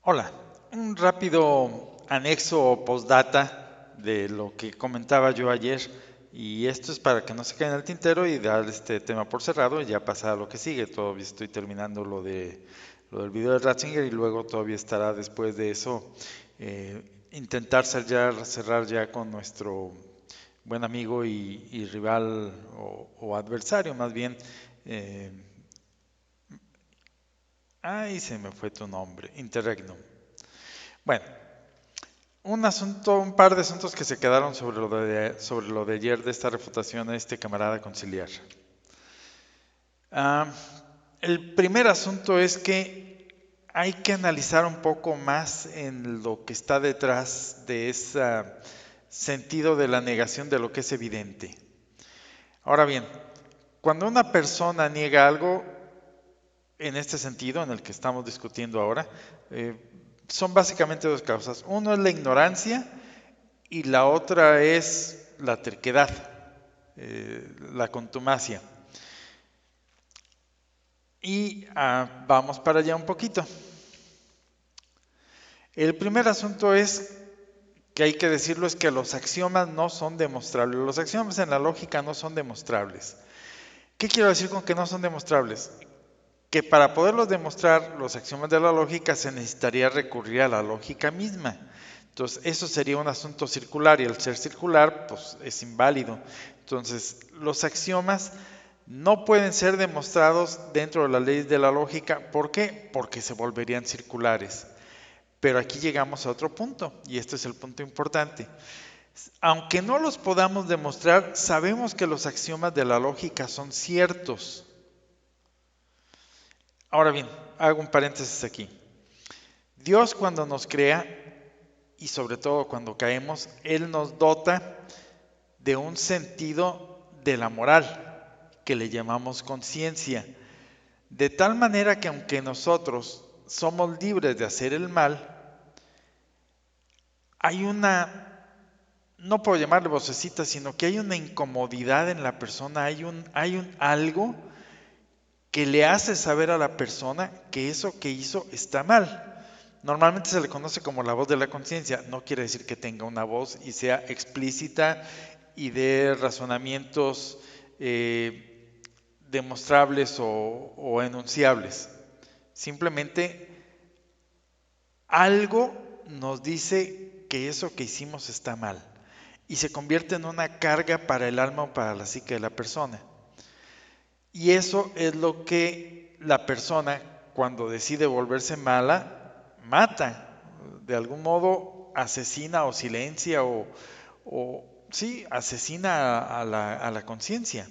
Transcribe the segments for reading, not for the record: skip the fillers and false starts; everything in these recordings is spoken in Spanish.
Hola, un rápido anexo o postdata de lo que comentaba yo ayer, y esto es para que no se caiga en el tintero y dar este tema por cerrado y ya pasar a lo que sigue. Todavía estoy terminando lo del video de Ratzinger y luego todavía estará después de eso intentar cerrar ya con nuestro buen amigo y rival o adversario más bien. eh, Ay, se me fue tu nombre, Interregnum. Bueno, un par de asuntos que se quedaron sobre lo de ayer de esta refutación a este camarada conciliar. Ah, el primer asunto es que hay que analizar un poco más en lo que está detrás de ese sentido de la negación de lo que es evidente. Ahora bien, cuando una persona niega algo, en este sentido, en el que estamos discutiendo ahora, eh, son básicamente dos causas. Uno es la ignorancia y la otra es la terquedad, la contumacia. Y vamos para allá un poquito. El primer asunto es que hay que decirlo, es que los axiomas no son demostrables. Los axiomas en la lógica no son demostrables. ¿Qué quiero decir con que no son demostrables? Que para poderlos demostrar los axiomas de la lógica se necesitaría recurrir a la lógica misma. Entonces, eso sería un asunto circular y al ser circular, pues es inválido. Entonces, los axiomas no pueden ser demostrados dentro de las leyes de la lógica. ¿Por qué? Porque se volverían circulares. Pero aquí llegamos a otro punto, y este es el punto importante. Aunque no los podamos demostrar, sabemos que los axiomas de la lógica son ciertos. Ahora bien, hago un paréntesis aquí. Dios cuando nos crea, y sobre todo cuando caemos, Él nos dota de un sentido de la moral, que le llamamos conciencia. De tal manera que aunque nosotros somos libres de hacer el mal, hay no puedo llamarle vocecita, sino que hay una incomodidad en la persona, hay un algo que le hace saber a la persona que eso que hizo está mal. Normalmente se le conoce como la voz de la conciencia. No quiere decir que tenga una voz y sea explícita y de razonamientos demostrables o enunciables. Simplemente algo nos dice que eso que hicimos está mal y se convierte en una carga para el alma o para la psique de la persona. Y eso es lo que la persona, cuando decide volverse mala, mata. De algún modo asesina o silencia o sí, asesina a la conciencia.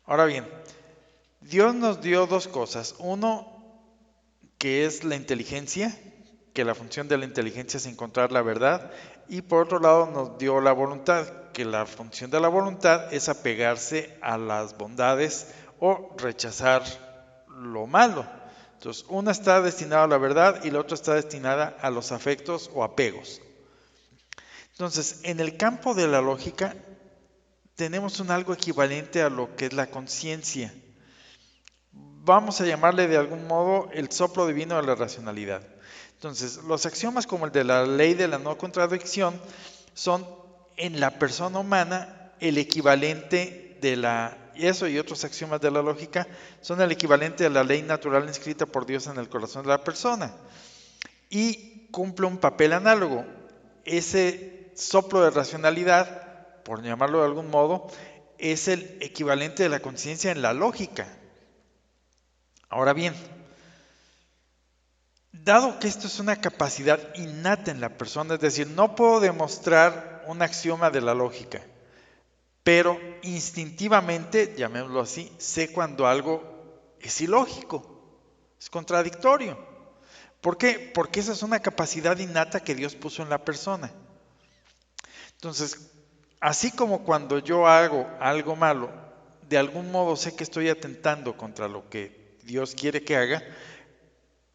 Ahora bien, Dios nos dio dos cosas. Uno, que es la inteligencia, que la función de la inteligencia es encontrar la verdad. Y por otro lado nos dio la voluntad, que la función de la voluntad es apegarse a las bondades o rechazar lo malo. Entonces, una está destinada a la verdad y la otra está destinada a los afectos o apegos. Entonces, en el campo de la lógica tenemos un algo equivalente a lo que es la conciencia. Vamos a llamarle de algún modo el soplo divino de la racionalidad. Entonces, los axiomas como el de la ley de la no contradicción son en la persona humana el equivalente eso y otros axiomas de la lógica son el equivalente a la ley natural inscrita por Dios en el corazón de la persona y cumple un papel análogo. Ese soplo de racionalidad, por llamarlo de algún modo, es el equivalente de la conciencia en la lógica. Ahora bien, dado que esto es una capacidad innata en la persona, es decir, no puedo demostrar un axioma de la lógica, pero instintivamente, llamémoslo así, sé cuando algo es ilógico, es contradictorio. ¿Por qué? Porque esa es una capacidad innata que Dios puso en la persona. Entonces, así como cuando yo hago algo malo, de algún modo sé que estoy atentando contra lo que Dios quiere que haga,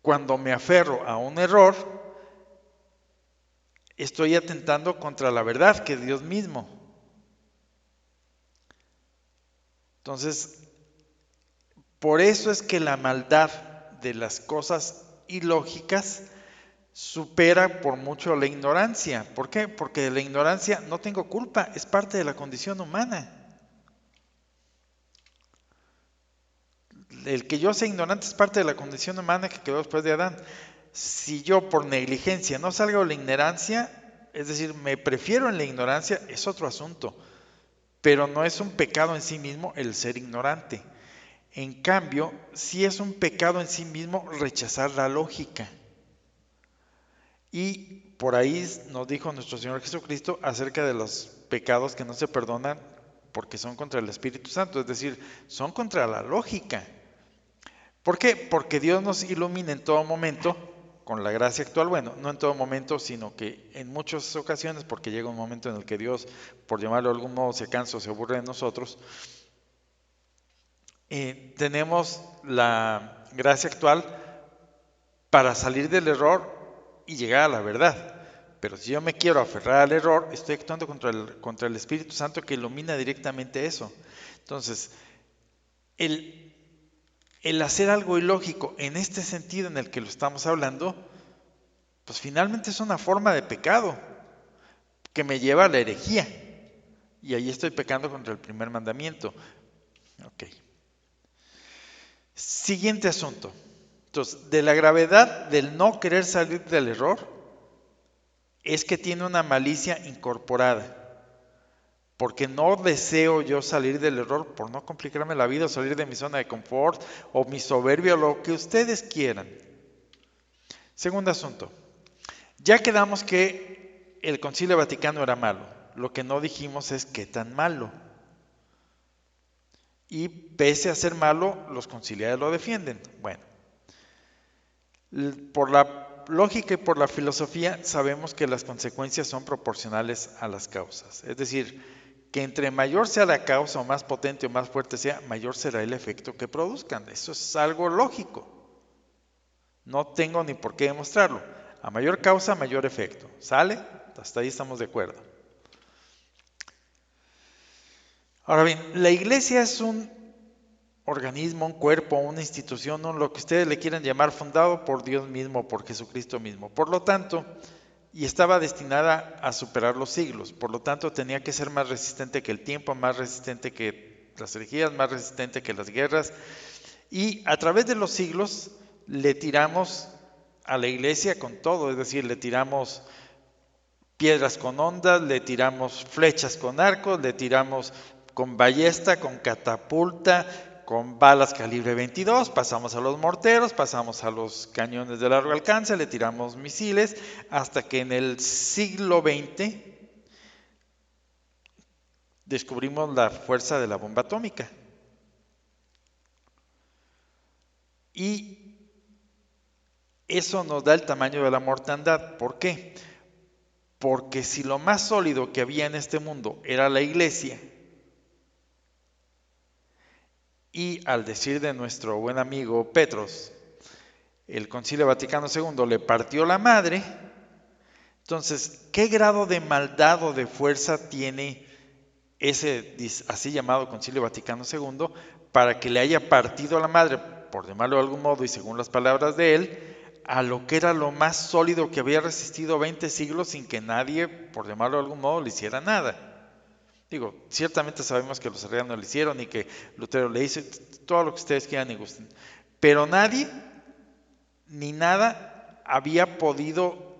cuando me aferro a un error, estoy atentando contra la verdad, que es Dios mismo. Entonces, por eso es que la maldad de las cosas ilógicas supera por mucho la ignorancia. ¿Por qué? Porque de la ignorancia no tengo culpa, es parte de la condición humana. El que yo sea ignorante es parte de la condición humana que quedó después de Adán. Si yo por negligencia no salgo de la ignorancia, es decir, me prefiero en la ignorancia, es otro asunto. Pero no es un pecado en sí mismo el ser ignorante. En cambio, sí es un pecado en sí mismo rechazar la lógica. Y por ahí nos dijo nuestro Señor Jesucristo acerca de los pecados que no se perdonan porque son contra el Espíritu Santo, es decir, son contra la lógica. ¿Por qué? Porque Dios nos ilumina en todo momento con la gracia actual, bueno, no en todo momento, sino que en muchas ocasiones, porque llega un momento en el que Dios, por llamarlo de algún modo, se cansa o se aburre de nosotros, tenemos la gracia actual para salir del error y llegar a la verdad. Pero si yo me quiero aferrar al error, estoy actuando contra el Espíritu Santo que ilumina directamente eso. Entonces, el hacer algo ilógico en este sentido en el que lo estamos hablando, pues finalmente es una forma de pecado que me lleva a la herejía. Y ahí estoy pecando contra el primer mandamiento. Ok. Siguiente asunto. Entonces, de la gravedad del no querer salir del error, es que tiene una malicia incorporada. Porque no deseo yo salir del error por no complicarme la vida o salir de mi zona de confort o mi soberbia o lo que ustedes quieran. Segundo asunto. Ya quedamos que el Concilio Vaticano era malo. Lo que no dijimos es qué tan malo. Y pese a ser malo, los conciliares lo defienden. Bueno, por la lógica y por la filosofía sabemos que las consecuencias son proporcionales a las causas. Es decir, que entre mayor sea la causa o más potente o más fuerte sea, mayor será el efecto que produzcan. Eso es algo lógico. No tengo ni por qué demostrarlo. A mayor causa, mayor efecto. ¿Sale? Hasta ahí estamos de acuerdo. Ahora bien, la iglesia es un organismo, un cuerpo, una institución, lo que ustedes le quieran llamar, fundado por Dios mismo, por Jesucristo mismo. Por lo tanto, y estaba destinada a superar los siglos. Por lo tanto, tenía que ser más resistente que el tiempo, más resistente que las herejías, más resistente que las guerras. Y a través de los siglos le tiramos a la iglesia con todo, es decir, le tiramos piedras con ondas, le tiramos flechas con arcos, le tiramos con ballesta, con catapulta, con balas calibre 22, pasamos a los morteros, pasamos a los cañones de largo alcance, le tiramos misiles, hasta que en el siglo XX descubrimos la fuerza de la bomba atómica. Y eso nos da el tamaño de la mortandad. ¿Por qué? Porque si lo más sólido que había en este mundo era la iglesia, y al decir de nuestro buen amigo Petros, el Concilio Vaticano II le partió la madre, entonces, ¿qué grado de maldad o de fuerza tiene ese así llamado Concilio Vaticano II para que le haya partido la madre, por llamarlo de algún modo y según las palabras de él, a lo que era lo más sólido que había resistido 20 siglos sin que nadie, por llamarlo de algún modo, le hiciera nada? Digo, ciertamente sabemos que los arrianos lo hicieron y que Lutero le hizo todo lo que ustedes quieran y gusten, pero nadie ni nada había podido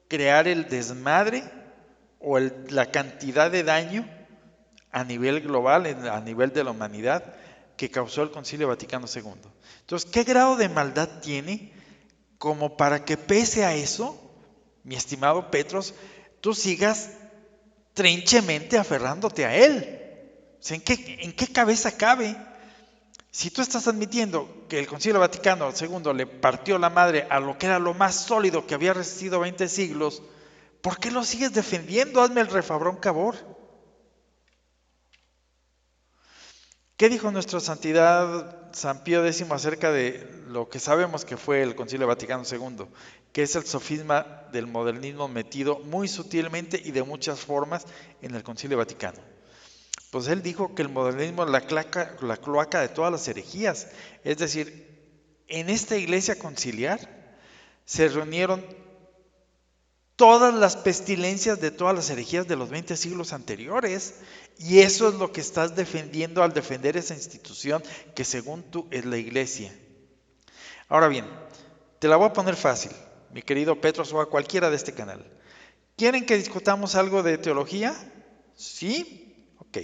crear el desmadre o la cantidad de daño a nivel global, a nivel de la humanidad, que causó el Concilio Vaticano II. Entonces, ¿qué grado de maldad tiene como para que pese a eso, mi estimado Petros, tú sigas trinchemente aferrándote a él? O sea, ¿en qué cabeza cabe? Si tú estás admitiendo que el Concilio Vaticano II le partió la madre a lo que era lo más sólido que había resistido 20 siglos, ¿por qué lo sigues defendiendo? Hazme el refabrón cabor. ¿Qué dijo nuestra santidad San Pío X acerca de lo que sabemos que fue el Concilio Vaticano II? Que es el sofisma del modernismo metido muy sutilmente y de muchas formas en el Concilio Vaticano. Pues él dijo que el modernismo es la cloaca de todas las herejías. Es decir, en esta iglesia conciliar se reunieron todas las pestilencias de todas las herejías de los 20 siglos anteriores. Y eso es lo que estás defendiendo al defender esa institución que según tú es la iglesia. Ahora bien, te la voy a poner fácil, mi querido Petros o a cualquiera de este canal. ¿Quieren que discutamos algo de teología? ¿Sí? Ok.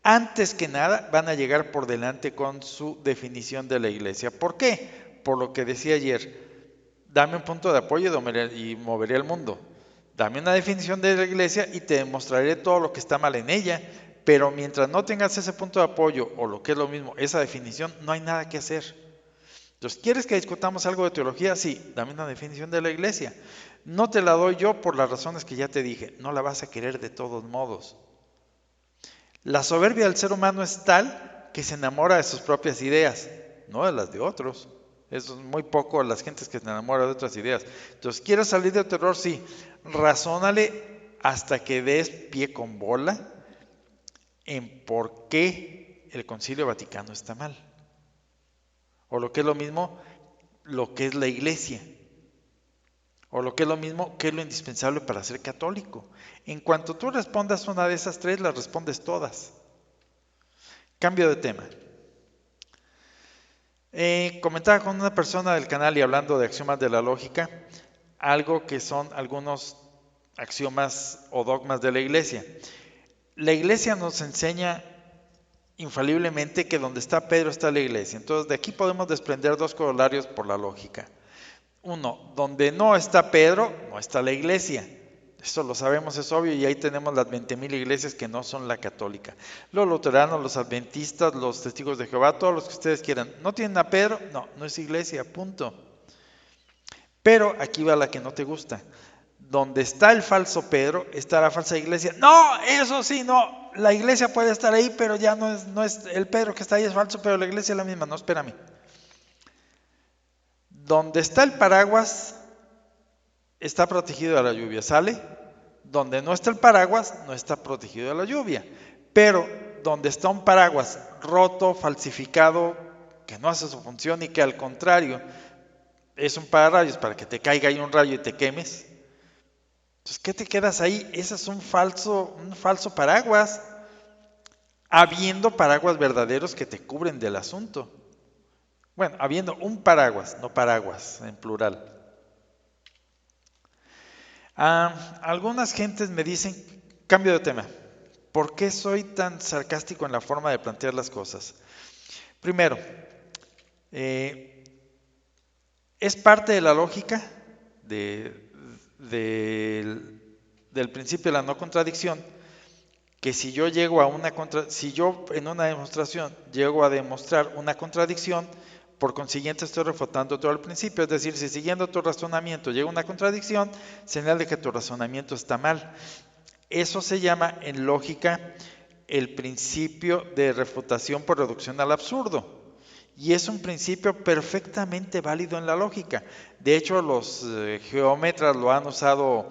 Antes que nada van a llegar por delante con su definición de la iglesia. ¿Por qué? Por lo que decía ayer. Dame un punto de apoyo y moveré el mundo. Dame una definición de la iglesia y te demostraré todo lo que está mal en ella. Pero mientras no tengas ese punto de apoyo, o lo que es lo mismo, esa definición, no hay nada que hacer. Entonces, ¿quieres que discutamos algo de teología? Sí, dame una definición de la iglesia. No te la doy yo por las razones que ya te dije. No la vas a querer de todos modos. La soberbia del ser humano es tal que se enamora de sus propias ideas, no de las de otros. Es muy poco las gentes que se enamoran de otras ideas. Entonces, ¿quieres salir del terror? Sí. Razónale hasta que des pie con bola en por qué el Concilio Vaticano está mal. O lo que es lo mismo, lo que es la iglesia. O lo que es lo mismo, qué es lo indispensable para ser católico. En cuanto tú respondas una de esas tres, las respondes todas. Cambio de tema. Comentaba con una persona del canal y hablando de axiomas de la lógica, algo que son algunos axiomas o dogmas de la iglesia. La iglesia nos enseña infaliblemente que donde está Pedro está la iglesia. Entonces de aquí podemos desprender dos corolarios por la lógica. Uno, donde no está Pedro, no está la iglesia. Eso lo sabemos, es obvio, y ahí tenemos las 20,000 iglesias que no son la católica. Los luteranos, los adventistas, los testigos de Jehová, todos los que ustedes quieran. ¿No tienen a Pedro? No, no es iglesia, punto. Pero aquí va la que no te gusta. Donde está el falso Pedro, está la falsa iglesia. No, eso sí, no. La iglesia puede estar ahí, pero ya no es el Pedro que está ahí es falso, pero la iglesia es la misma. No, espérame. Donde está el paraguas, está protegido de la lluvia, ¿sale? Donde no está el paraguas, no está protegido de la lluvia. Pero donde está un paraguas roto, falsificado, que no hace su función y que al contrario es un pararrayos para que te caiga ahí un rayo y te quemes. Entonces, ¿qué te quedas ahí? Ese es un falso paraguas, habiendo paraguas verdaderos que te cubren del asunto. Bueno, habiendo un paraguas, no paraguas en plural. Algunas gentes me dicen, cambio de tema, ¿por qué soy tan sarcástico en la forma de plantear las cosas? Primero, es parte de la lógica del principio de la no contradicción, que si yo en una demostración llego a demostrar una contradicción, por consiguiente estoy refutando todo el principio. Es decir, si siguiendo tu razonamiento llega una contradicción, señal de que tu razonamiento está mal. Eso se llama en lógica el principio de refutación por reducción al absurdo. Y es un principio perfectamente válido en la lógica. De hecho, los geómetras lo han usado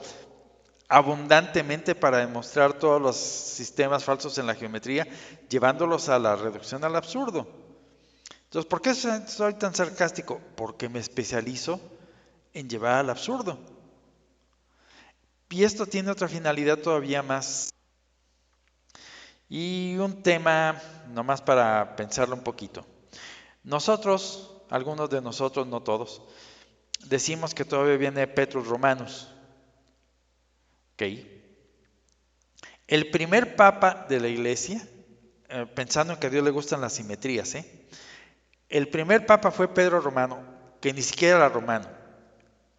abundantemente para demostrar todos los sistemas falsos en la geometría, llevándolos a la reducción al absurdo. Entonces, ¿por qué soy tan sarcástico? Porque me especializo en llevar al absurdo. Y esto tiene otra finalidad todavía más. Y un tema, nomás para pensarlo un poquito. Nosotros, algunos de nosotros, no todos, decimos que todavía viene Petrus Romanus. ¿Ok? El primer papa de la iglesia, pensando en que a Dios le gustan las simetrías, el primer papa fue Pedro Romano, que ni siquiera era romano,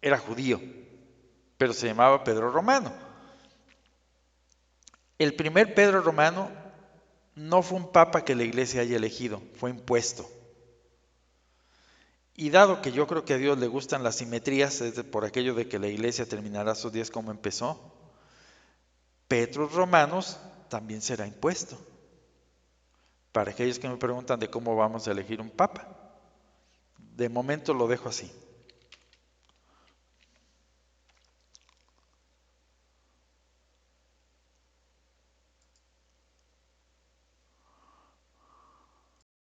era judío, pero se llamaba Pedro Romano. El primer Pedro Romano no fue un papa que la iglesia haya elegido, fue impuesto. Y dado que yo creo que a Dios le gustan las simetrías, es por aquello de que la iglesia terminará sus días como empezó, Petrus Romanos también será impuesto. Para aquellos que me preguntan de cómo vamos a elegir un papa. De momento lo dejo así.